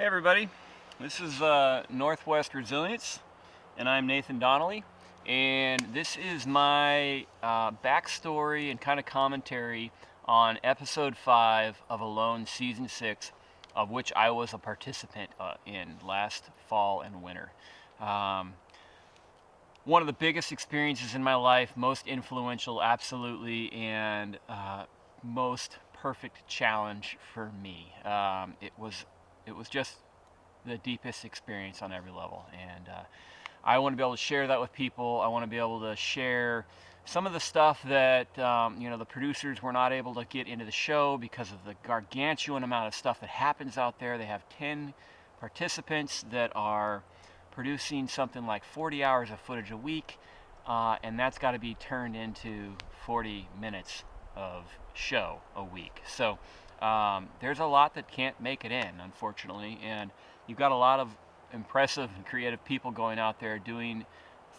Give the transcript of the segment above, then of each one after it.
Hey everybody, this is Northwest Resilience, and I'm Nathan Donnelly, and this is my backstory and kind of commentary on episode 5 of Alone season 6, of which I was a participant in last fall and winter. One of the biggest experiences in my life, most influential, absolutely, and most perfect challenge for me. It was just the deepest experience on every level, and I want to be able to share that with people. I want to be able to share some of the stuff that the producers were not able to get into the show because of the gargantuan amount of stuff that happens out there. They have 10 participants that are producing something like 40 hours of footage a week, and that's got to be turned into 40 minutes of show a week. So there's a lot that can't make it in, unfortunately, and you've got a lot of impressive and creative people going out there doing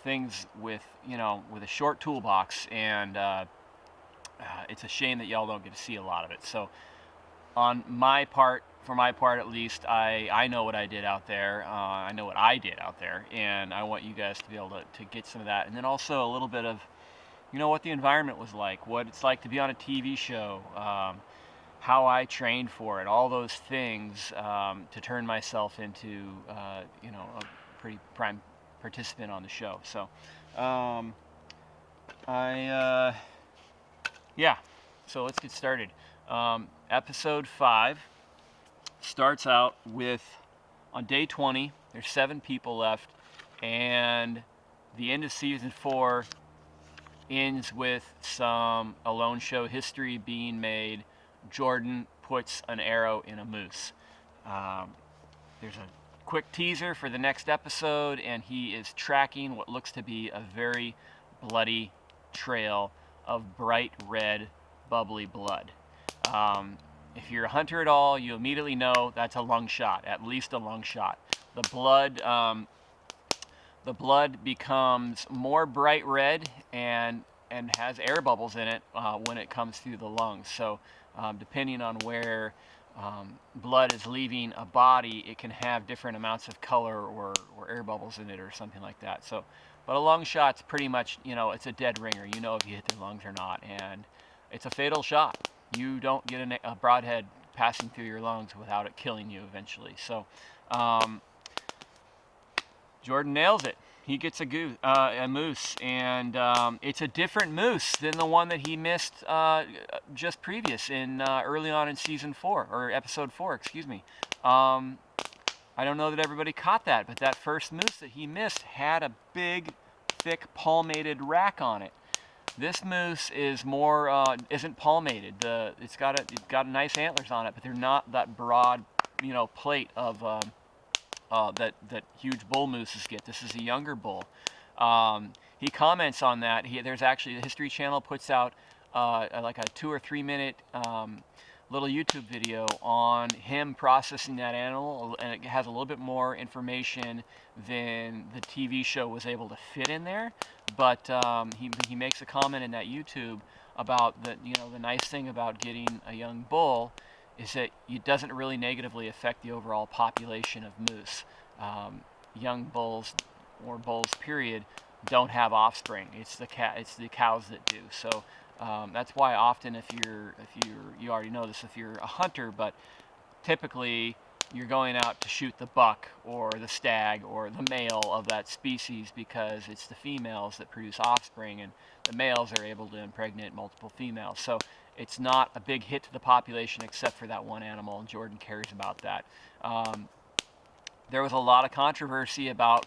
things with a short toolbox, and it's a shame that y'all don't get to see a lot of it. So on my part, for my part at least, I know what I did out there. I know what I did out there, and I want you guys to be able to get some of that, and then also a little bit of what the environment was like, what it's like to be on a TV show, how I trained for it, all those things to turn myself into a pretty prime participant on the show. So so let's get started. Episode 5 starts out with, on day 20, there's 7 people left, and the end of season 4 ends with some Alone show history being made. Jordan puts an arrow in a moose. There's a quick teaser for the next episode, and he is tracking what looks to be a very bloody trail of bright red, bubbly blood. If you're a hunter at all, you immediately know that's a lung shot, at least a lung shot. The blood becomes more bright red and has air bubbles in it when it comes through the lungs. So depending on where blood is leaving a body, it can have different amounts of color or air bubbles in it or something like that. So, but a lung shot's pretty much, it's a dead ringer. You know if you hit their lungs or not, and it's a fatal shot. You don't get a broadhead passing through your lungs without it killing you eventually. So Jordan nails it. He gets a moose, and it's a different moose than the one that he missed just previous in early on in season 4, or episode 4, excuse me. I don't know that everybody caught that, but that first moose that he missed had a big, thick, palmated rack on it. This moose is more isn't palmated. It's got nice antlers on it, but they're not that broad, plate of that huge bull mooses get. This is a younger bull. He comments on that. There's actually, the History Channel puts out like a 2 or 3 minute little YouTube video on him processing that animal, and it has a little bit more information than the TV show was able to fit in there. But he makes a comment in that YouTube about the nice thing about getting a young bull is that it doesn't really negatively affect the overall population of moose. Young bulls, or bulls period, don't have offspring. It's the cows that do. So that's why often you already know this if you're a hunter, but typically you're going out to shoot the buck or the stag or the male of that species, because it's the females that produce offspring, and the males are able to impregnate multiple females. So it's not a big hit to the population except for that one animal, and Jordan cares about that. There was a lot of controversy about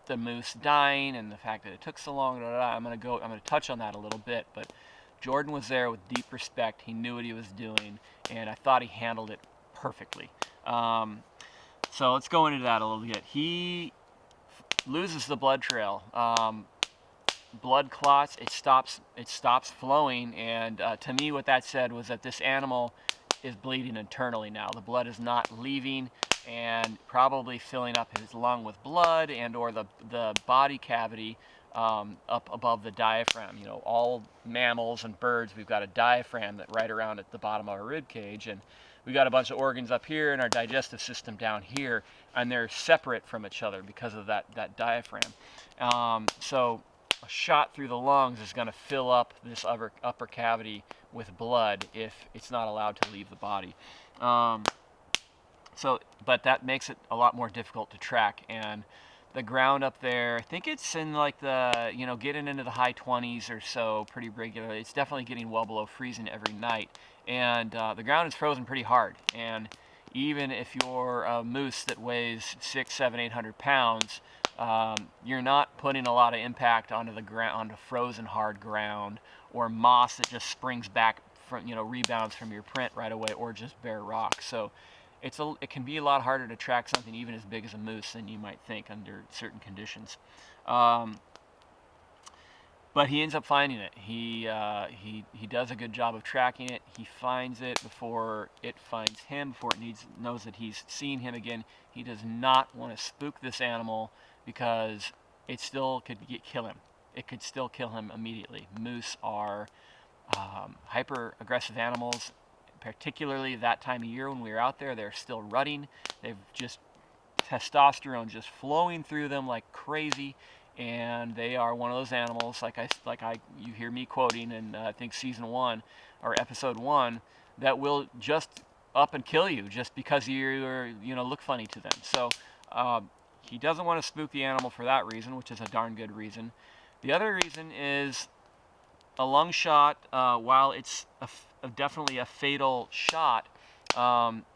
the moose dying and the fact that it took so long. I'm going to touch on that a little bit, but Jordan was there with deep respect. He knew what he was doing, and I thought he handled it perfectly. So let's go into that a little bit. He loses the blood trail. Blood clots. It stops flowing, and to me, what that said was that this animal is bleeding internally now. The blood is not leaving and probably filling up his lung with blood, and or the body cavity up above the diaphragm. You know, all mammals and birds, we've got a diaphragm that right around at the bottom of our rib cage, and we've got a bunch of organs up here and our digestive system down here, and they're separate from each other because of that diaphragm. So a shot through the lungs is going to fill up this upper cavity with blood if it's not allowed to leave the body. But that makes it a lot more difficult to track. And the ground up there, I think it's in like the, getting into the high 20s or so pretty regularly. It's definitely getting well below freezing every night. And the ground is frozen pretty hard. And even if you're a moose that weighs 600, 700, 800 pounds, you're not putting a lot of impact onto the ground, onto frozen hard ground, or moss that just springs back from, rebounds from your print right away, or just bare rock. So it can be a lot harder to track something even as big as a moose than you might think under certain conditions. But he ends up finding it. He does a good job of tracking it. He finds it before it finds him, before it knows that he's seen him again. He does not want to spook this animal because it still could kill him. It could still kill him immediately. Moose are hyper-aggressive animals, particularly that time of year when we were out there. They're still rutting. They've just testosterone just flowing through them like crazy, and they are one of those animals, you hear me quoting in I think season 1 or episode 1, that will just up and kill you just because you look funny to them. So he doesn't want to spook the animal for that reason, which is a darn good reason. The other reason is a lung shot, while it's definitely a fatal shot,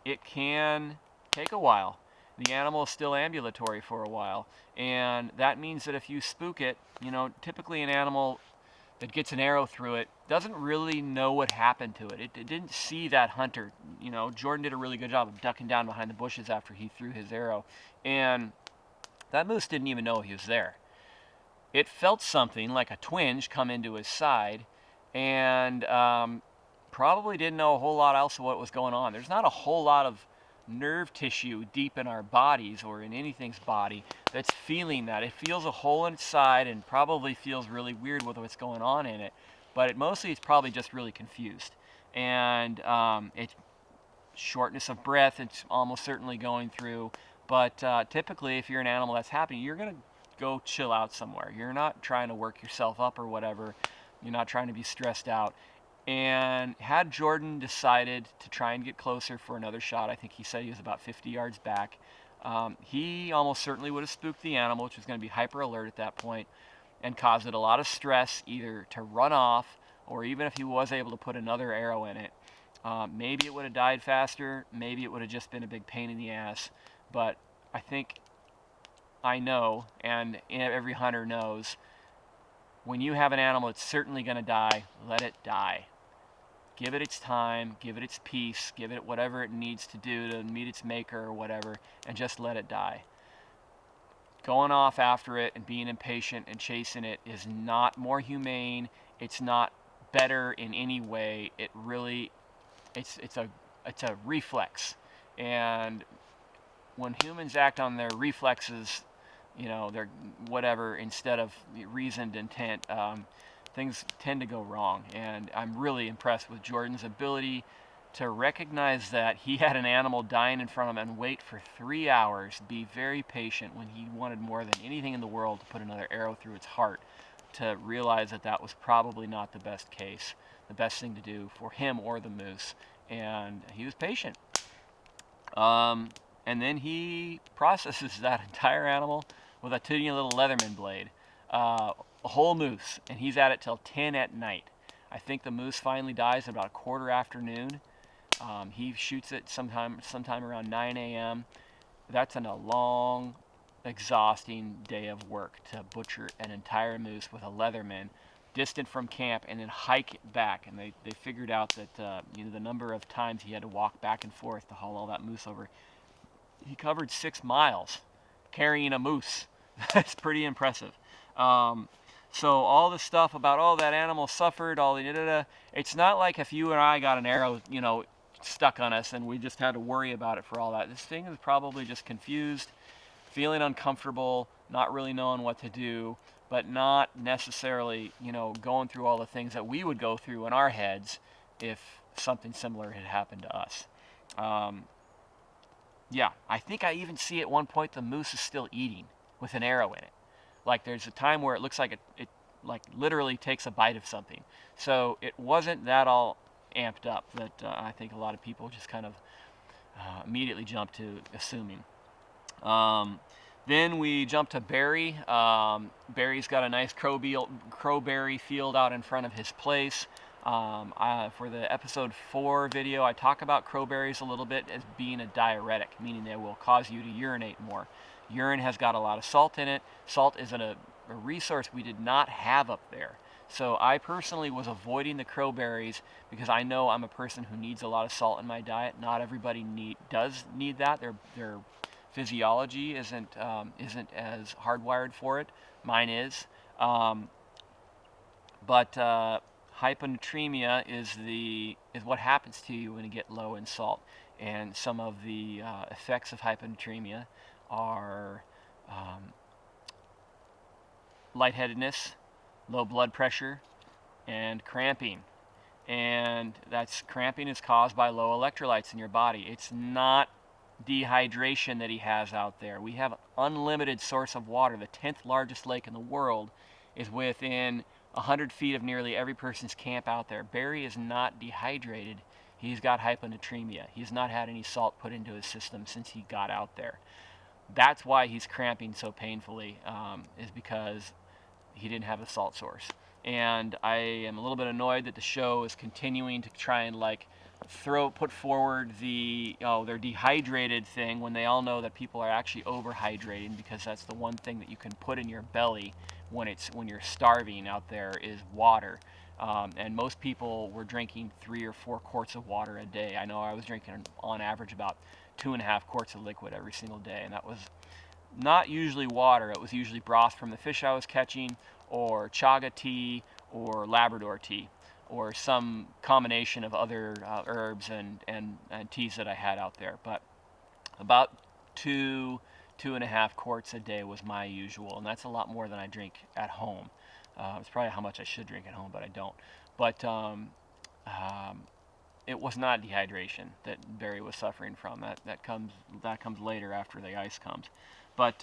it can take a while. The animal is still ambulatory for a while, and that means that if you spook it, typically an animal that gets an arrow through it doesn't really know what happened to it. It didn't see that hunter. Jordan did a really good job of ducking down behind the bushes after he threw his arrow, and that moose didn't even know he was there. It felt something like a twinge come into his side, and probably didn't know a whole lot else of what was going on. There's not a whole lot of nerve tissue deep in our bodies or in anything's body that's feeling that. It feels a hole in its side and probably feels really weird with what's going on in it, but it's probably just really confused. And it's shortness of breath, it's almost certainly going through, but typically if you're an animal that's happening, you're going to go chill out somewhere. You're not trying to work yourself up or whatever. You're not trying to be stressed out. And had Jordan decided to try and get closer for another shot, I think he said he was about 50 yards back, he almost certainly would have spooked the animal, which was going to be hyper alert at that point, and caused it a lot of stress, either to run off, or even if he was able to put another arrow in it, maybe it would have died faster, maybe it would have just been a big pain in the ass. But I know, and every hunter knows, when you have an animal that's certainly going to die, let it die. Give it its time, give it its peace, give it whatever it needs to do to meet its maker or whatever, and just let it die. Going off after it and being impatient and chasing it is not more humane. It's not better in any way. It's a reflex. And when humans act on their reflexes, their whatever, instead of reasoned intent, things tend to go wrong. And I'm really impressed with Jordan's ability to recognize that he had an animal dying in front of him and wait for 3 hours, be very patient when he wanted more than anything in the world to put another arrow through its heart, to realize that was probably not the best case, the best thing to do for him or the moose. And he was patient. And then he processes that entire animal with a teeny little Leatherman blade, a whole moose, and he's at it till 10 at night. I think the moose finally dies at about a quarter afternoon. He shoots it sometime around 9 a.m. That's a long, exhausting day of work to butcher an entire moose with a Leatherman, distant from camp, and then hike it back. And they figured out that the number of times he had to walk back and forth to haul all that moose over. He covered 6 miles carrying a moose. That's pretty impressive. So all the stuff about, that animal suffered, it's not like if you and I got an arrow, stuck on us and we just had to worry about it for all that. This thing is probably just confused, feeling uncomfortable, not really knowing what to do, but not necessarily, going through all the things that we would go through in our heads if something similar had happened to us. Yeah, I think I even see at one point the moose is still eating with an arrow in it. Like there's a time where it looks like it like literally takes a bite of something. So it wasn't that all amped up that I think a lot of people just kind of immediately jump to assuming. Then we jump to Barry. Barry's got a nice crowberry field out in front of his place. For the episode 4 video, I talk about crowberries a little bit as being a diuretic, meaning they will cause you to urinate more. Urine has got a lot of salt in it. Salt is a resource we did not have up there. So I personally was avoiding the crowberries because I know I'm a person who needs a lot of salt in my diet. Not everybody does need that. Their physiology isn't as hardwired for it. Mine is. But hyponatremia is what happens to you when you get low in salt. And some of the effects of hyponatremia are lightheadedness, low blood pressure, and cramping. And cramping is caused by low electrolytes in your body. It's not dehydration that he has out there. We have an unlimited source of water. The 10th largest lake in the world is within 100 feet of nearly every person's camp out there. Barry is not dehydrated. He's got hyponatremia. He's not had any salt put into his system since he got out there. That's why he's cramping so painfully, is because he didn't have a salt source. And I am a little bit annoyed that the show is continuing to try and put forward they're dehydrated thing when they all know that people are actually overhydrating, because that's the one thing that you can put in your belly when you're starving out there is water. And most people were drinking 3 or 4 quarts of water a day. I know I was drinking on average about 2.5 quarts of liquid every single day, and that was not usually water. It was usually broth from the fish I was catching, or chaga tea, or Labrador tea, or some combination of other herbs and teas that I had out there. But about 2.5 quarts a day was my usual, and that's a lot more than I drink at home. It's probably how much I should drink at home, but I don't. But it was not dehydration that Barry was suffering from. That comes later after the ice comes. But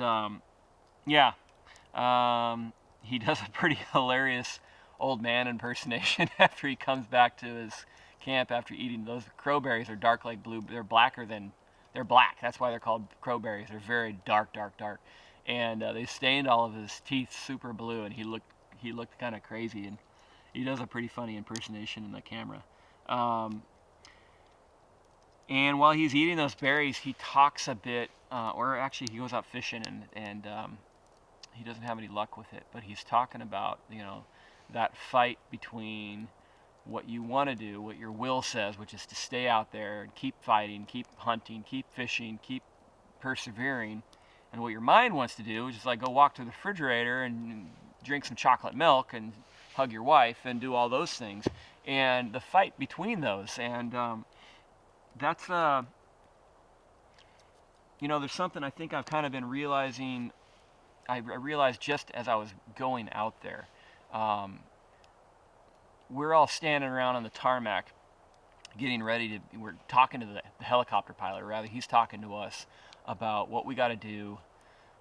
yeah, he does a pretty hilarious old man impersonation after he comes back to his camp after eating those crowberries. Are dark like blue. They're black. That's why they're called crowberries. They're very dark, and they stained all of his teeth super blue, and he looked kind of crazy, and he does a pretty funny impersonation in the camera. And while he's eating those berries, he talks a bit, or actually he goes out fishing, and he doesn't have any luck with it, but he's talking about, that fight between what you want to do, what your will says, which is to stay out there and keep fighting, keep hunting, keep fishing, keep persevering, and what your mind wants to do, which is go walk to the refrigerator and drink some chocolate milk and hug your wife and do all those things, and the fight between those. And that's there's something I think I've kind of been realizing. I realized just as I was going out there. We're all standing around on the tarmac getting ready we're talking to the helicopter pilot, or rather he's talking to us about what we got to do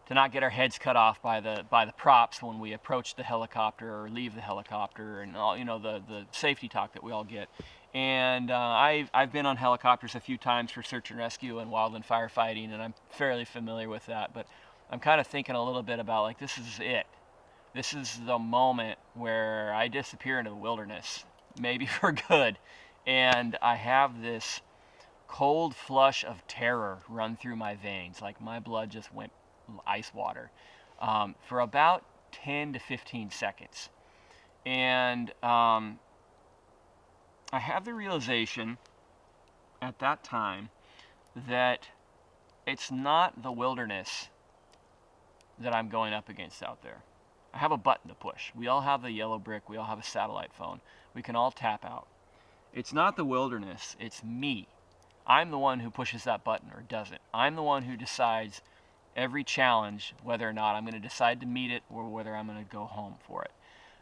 to not get our heads cut off by the props when we approach the helicopter or leave the helicopter, and all the safety talk that we all get. And I've been on helicopters a few times for search and rescue and wildland firefighting, and I'm fairly familiar with that. But I'm kind of thinking a little bit about this is it. This is the moment where I disappear into the wilderness, maybe for good, and I have this cold flush of terror run through my veins, like my blood just went ice water, for about 10 to 15 seconds. And I have the realization at that time that it's not the wilderness that I'm going up against out there. I have a button to push. We all have the yellow brick. We all have a satellite phone. We can all tap out. It's not the wilderness. It's me. I'm the one who pushes that button or doesn't. I'm the one who decides, every challenge, whether or not I'm going to decide to meet it or whether I'm going to go home for it.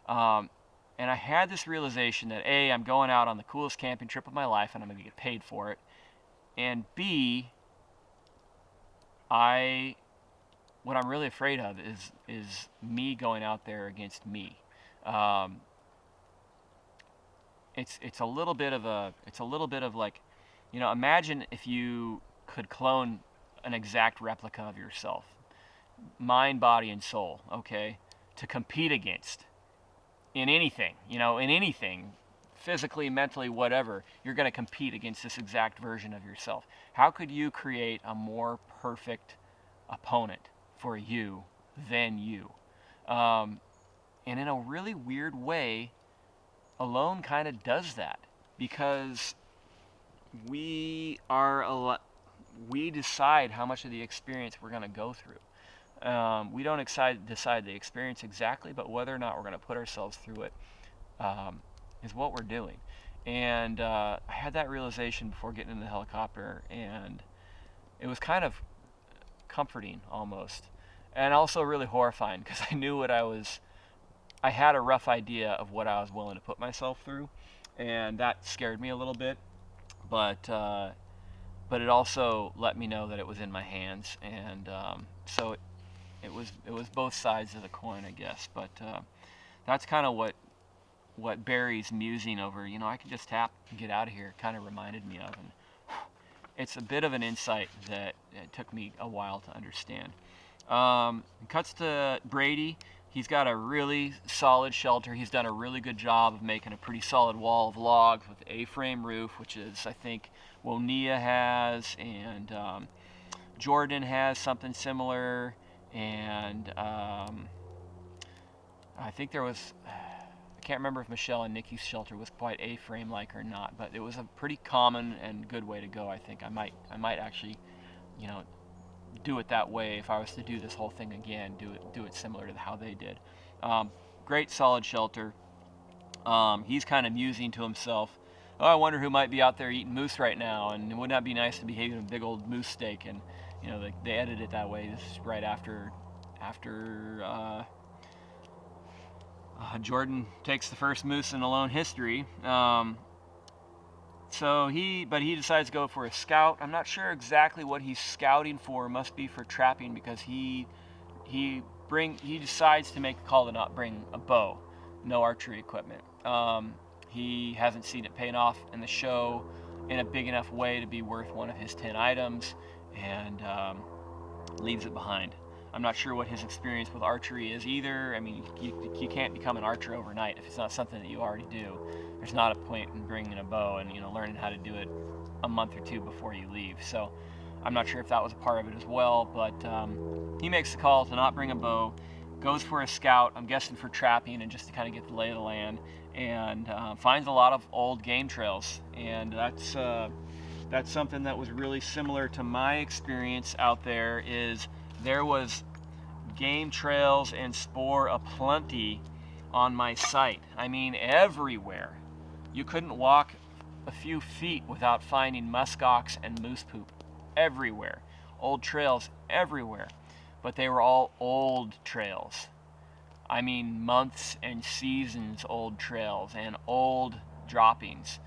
And I had this realization that A, I'm going out on the coolest camping trip of my life and I'm going to get paid for it. And B, what I'm really afraid of is me going out there against me. Um, it's a little bit of like, imagine if you could clone an exact replica of yourself, mind, body, and soul, okay, to compete against in anything, physically, mentally, whatever. You're going to compete against this exact version of yourself. How could you create a more perfect opponent for you than you? And in a really weird way, Alone kind of does that, because we decide how much of the experience we're going to go through. We don't decide the experience exactly, but whether or not we're going to put ourselves through it is what we're doing. And I had that realization before getting in the helicopter, and it was kind of comforting almost, and also really horrifying, because I knew I had a rough idea of what I was willing to put myself through, and that scared me a little bit, but it also let me know that it was in my hands, and so it was both sides of the coin, I guess. But that's kind of what Barry's musing over, I can just tap and get out of here, kind of reminded me of, and it's a bit of an insight that it took me a while to understand. Cuts to Brady. He's got a really solid shelter. He's done a really good job of making a pretty solid wall of logs with A-frame roof, which is, I think, Wonia has, and Jordan has something similar, and I think there was, I can't remember if Michelle and Nikki's shelter was quite A-frame like or not, but it was a pretty common and good way to go. I think I might actually, do it that way if I was to do this whole thing again. Do it similar to how they did. Great solid shelter. He's kind of musing to himself, oh, I wonder who might be out there eating moose right now, and wouldn't that be nice to be eating a big old moose steak? And they edited it that way. This is right after Jordan takes the first moose in Alone history. But he decides to go for a scout. I'm not sure exactly what he's scouting for. It must be for trapping, because he decides to make the call to not bring a bow, no archery equipment. He hasn't seen it paying off in the show in a big enough way to be worth one of his 10 items, and leaves it behind. I'm not sure what his experience with archery is either. I mean, you can't become an archer overnight if it's not something that you already do. There's not a point in bringing a bow and learning how to do it a month or two before you leave. So I'm not sure if that was a part of it as well, but he makes the call to not bring a bow, goes for a scout, I'm guessing for trapping and just to kind of get the lay of the land, and finds a lot of old game trails. And that's something that was really similar to my experience out there. There was game trails and spoor aplenty on my site. I mean, everywhere. You couldn't walk a few feet without finding muskox and moose poop everywhere. Old trails everywhere. But they were all old trails. I mean, months and seasons old trails and old droppings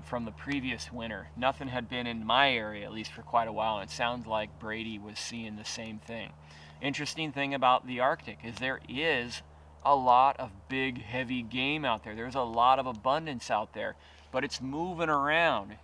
from the previous winter. Nothing had been in my area, at least for quite a while, and it sounds like Brady was seeing the same thing. Interesting thing about the Arctic is there is a lot of big, heavy game out there. There's a lot of abundance out there, but it's moving around,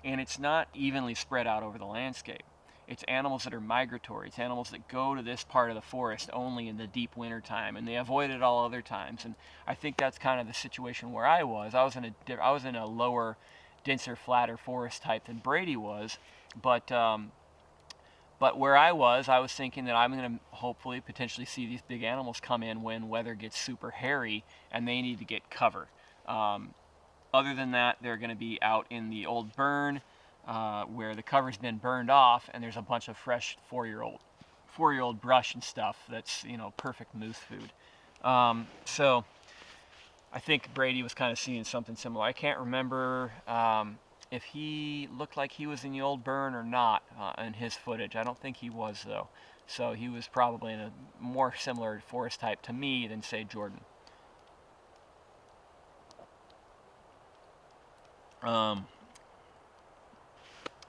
and it's not evenly spread out over the landscape. It's animals that are migratory. It's animals that go to this part of the forest only in the deep winter time, and they avoid it all other times. And I think that's kind of the situation where I was. I was in a lower, denser, flatter forest type than Brady was, but where I was thinking that I'm going to hopefully potentially see these big animals come in when weather gets super hairy and they need to get cover. Other than that, they're going to be out in the old burn where the cover's been burned off, and there's a bunch of fresh four-year-old brush and stuff that's perfect moose food. So I think Brady was kind of seeing something similar. I can't remember if he looked like he was in the old burn or not in his footage. I don't think he was, though. So he was probably in a more similar forest type to me than, say, Jordan.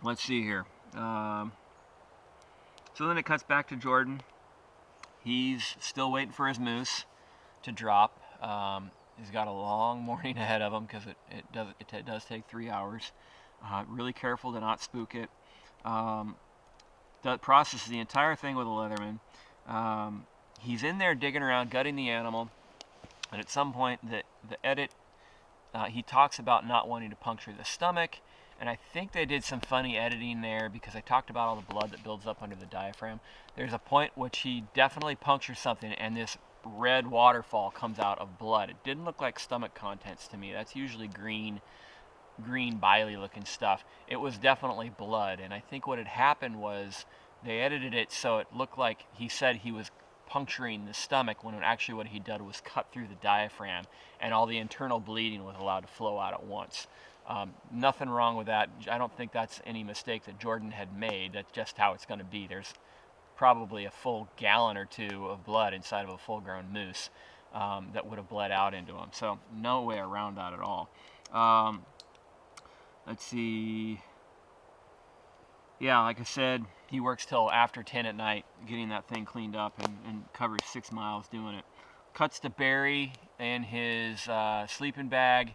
Let's see here. So then it cuts back to Jordan. He's still waiting for his moose to drop. He's got a long morning ahead of him because it does take 3 hours. Really careful to not spook it. That processes the entire thing with a Leatherman. He's in there digging around, gutting the animal, and at some point the edit, he talks about not wanting to puncture the stomach, and I think they did some funny editing there because I talked about all the blood that builds up under the diaphragm. There's a point which he definitely punctures something, and this red waterfall comes out of blood. It didn't look like stomach contents to me. That's usually green, biley looking stuff. It was definitely blood, and I think what had happened was they edited it so it looked like he said he was puncturing the stomach, when actually what he did was cut through the diaphragm, and all the internal bleeding was allowed to flow out at once. Nothing wrong with that. I don't think that's any mistake that Jordan had made. That's just how it's going to be. There's probably a full gallon or two of blood inside of a full-grown moose that would have bled out into him. So no way around that at all. Let's see. Yeah, like I said, he works till after 10 at night getting that thing cleaned up, and covers 6 miles doing it. Cuts to Barry in his sleeping bag,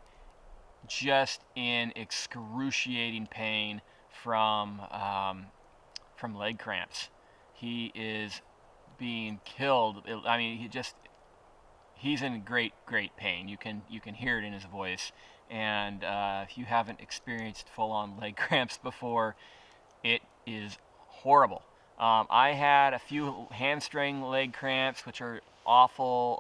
just in excruciating pain from leg cramps. He is being killed. I mean, he's in great pain. You can hear it in his voice. And if you haven't experienced full-on leg cramps before, it is horrible. I had a few hamstring leg cramps, which are awful.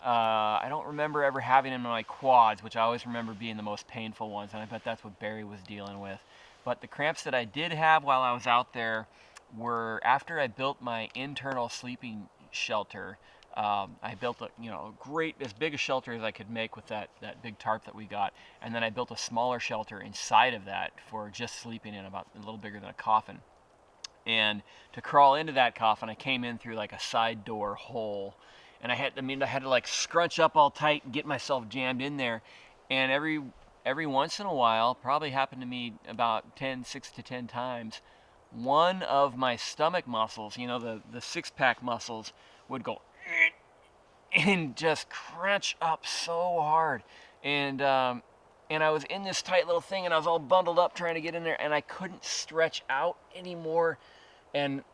I don't remember ever having them in my quads, which I always remember being the most painful ones, and I bet that's what Barry was dealing with. But the cramps that I did have while I was out there were after I built my internal sleeping shelter. I built a great, as big a shelter as I could make with that big tarp that we got, and then I built a smaller shelter inside of that for just sleeping in, about a little bigger than a coffin. And to crawl into that coffin, I came in through like a side door hole, and I had to like scrunch up all tight and get myself jammed in there. And every once in a while, probably happened to me about 6 to 10 times, one of my stomach muscles, the 6-pack muscles, would go and just crunch up so hard. And I was in this tight little thing, and I was all bundled up trying to get in there, and I couldn't stretch out anymore. And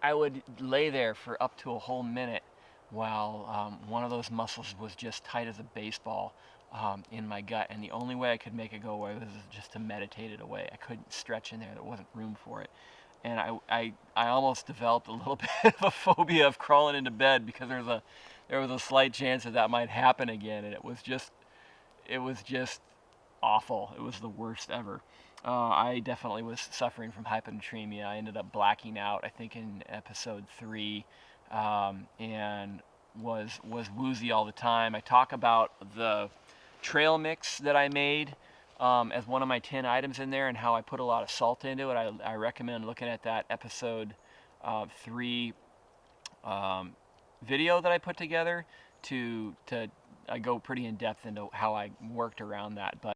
I would lay there for up to a whole minute while one of those muscles was just tight as a baseball in my gut. And the only way I could make it go away was just to meditate it away. I couldn't stretch in there. There wasn't room for it. And I almost developed a little bit of a phobia of crawling into bed, because there was a slight chance that might happen again. And it was just awful. It was the worst ever. I definitely was suffering from hyponatremia. I ended up blacking out, I think, in episode 3, and was woozy all the time. I talk about the trail mix that I made as one of my 10 items in there, and how I put a lot of salt into it. I recommend looking at that episode 3 video that I put together I go pretty in depth into how I worked around that. But